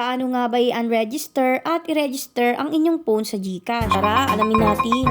Paano nga ba i-unregister at i-register ang inyong phone sa GCash? Tara, alamin natin.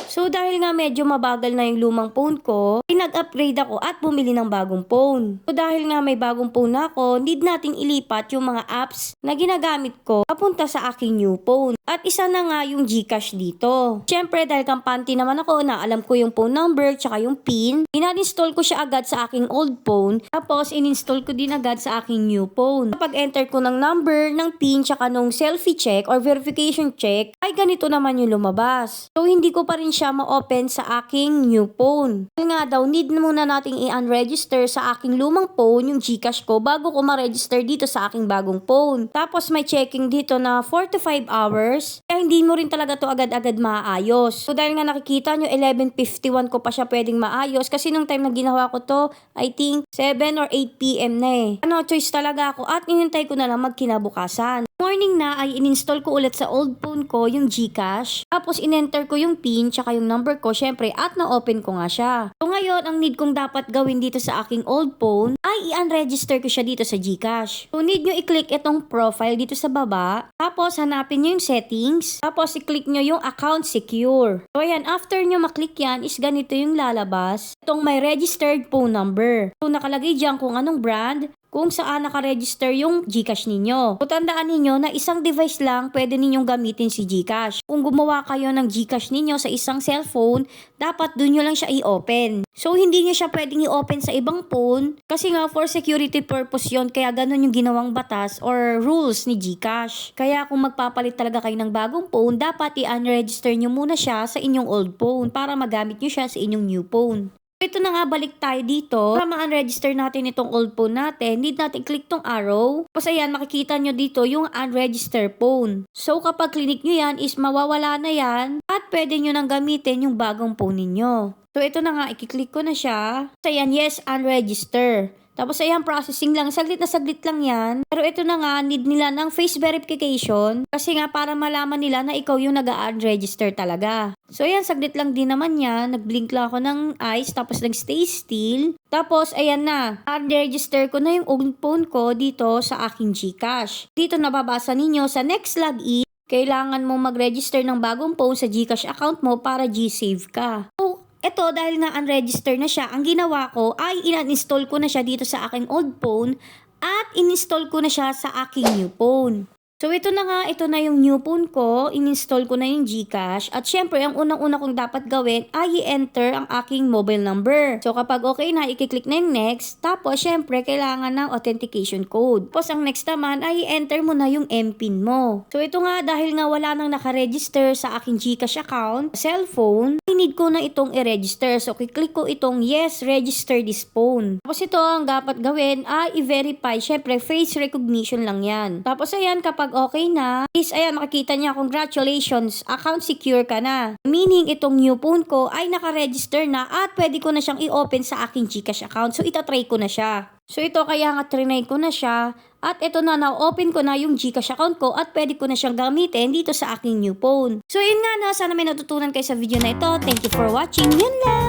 So dahil nga medyo mabagal na yung lumang phone ko, nag-upgrade ako at bumili ng bagong phone. So dahil nga may bagong phone na ako, need nating ilipat yung mga apps na ginagamit ko papunta sa aking new phone. At isa na nga yung GCash dito. Siyempre dahil kampante naman ako na alam ko yung phone number tsaka yung PIN, in-install ko siya agad sa aking old phone. Tapos in-install ko din agad sa aking new phone. Kapag enter ko ng number, ng PIN tsaka nung selfie check or verification check, ay ganito naman yung lumabas. So hindi ko pa rin siya ma-open sa aking new phone. Dahil nga daw, need muna nating i-unregister sa aking lumang phone yung GCash ko bago ko ma-register dito sa aking bagong phone. Tapos may checking dito na 4 to 5 hours. Kaya hindi mo rin talaga to agad-agad maayos. So dahil nga nakikita nyo, 11:51 ko pa siya pwedeng maayos kasi nung time na ginawa ko to, I think 7 or 8 PM na eh. Ano, choice talaga ako at inintay ko na lang magkinabukasan. Morning na ay in-install ko ulit sa old phone ko yung GCash. Tapos in-enter ko yung PIN tsaka yung number ko syempre at na-open ko nga siya. So ngayon, ang need kong dapat gawin dito sa aking old phone ay i-unregister ko siya dito sa GCash. So need nyo i-click itong profile dito sa baba. Tapos hanapin nyo yung settings. Tapos i-click nyo yung account secure. So ayan, after nyo maklik yan is ganito yung lalabas. Itong may registered phone number. So nakalagay dyan kung anong brand, kung saan nakaregister yung GCash ninyo. So tandaan ninyo na isang device lang pwede ninyong gamitin si GCash. Kung gumawa kayo ng GCash ninyo sa isang cellphone, dapat dun nyo lang siya i-open. So hindi nyo siya pwedeng i-open sa ibang phone kasi nga for security purpose yon, kaya ganun yung ginawang batas or rules ni GCash. Kaya kung magpapalit talaga kayo ng bagong phone, dapat i-unregister nyo muna siya sa inyong old phone para magamit nyo siya sa inyong new phone. Ito na nga, balik tayo dito. Para ma-unregister natin itong old phone natin, need natin click tong arrow. Tapos ayan, makikita nyo dito yung unregister phone. So kapag click nyo yan is mawawala na yan at pwede nyo nang gamitin yung bagong phone ninyo. So ito na nga, i-click ko na siya. So ayan, yes, unregister. Tapos ayan, processing lang. Saglit na saglit lang yan. Pero ito na nga, need nila ng face verification. Kasi nga para malaman nila na ikaw yung nag-unregister talaga. So ayan, saglit lang din naman yan. Nag-blink lang ako ng eyes. Tapos nag-stay still. Tapos ayan na. Unregister ko na yung old phone ko dito sa aking GCash. Dito nababasa ninyo sa next login. Kailangan mo mag-register ng bagong phone sa GCash account mo para G-Save ka. So, ito, dahil na unregister na siya, ang ginawa ko ay in-install ko na siya dito sa aking old phone at in-install ko na siya sa aking new phone. So ito na nga, ito na yung new phone ko, in-install ko na yung GCash at syempre ang unang-una kong dapat gawin ay i-enter ang aking mobile number. So kapag okay na, i-click na yung next, tapos syempre kailangan ng authentication code. Tapos ang next naman ay i-enter mo na yung MPIN mo. So ito nga, dahil nga wala nang nakaregister sa aking GCash account, cellphone, need ko na itong i-register. So click ko itong yes, register this phone. Tapos ito ang dapat gawin ay i-verify, syempre face recognition lang yan. Tapos ayan, kapag okay na, is ayan, makikita niya, congratulations, account secure ka na. Meaning, itong new phone ko ay nakaregister na at pwede ko na siyang i-open sa aking GCash account. So, itatry ko na siya. So, ito kaya nga trinay ko na siya. At ito na, na-open ko na yung GCash account ko at pwede ko na siyang gamitin dito sa aking new phone. So, yun nga na, sana may natutunan kayo sa video na ito. Thank you for watching. Yun lang!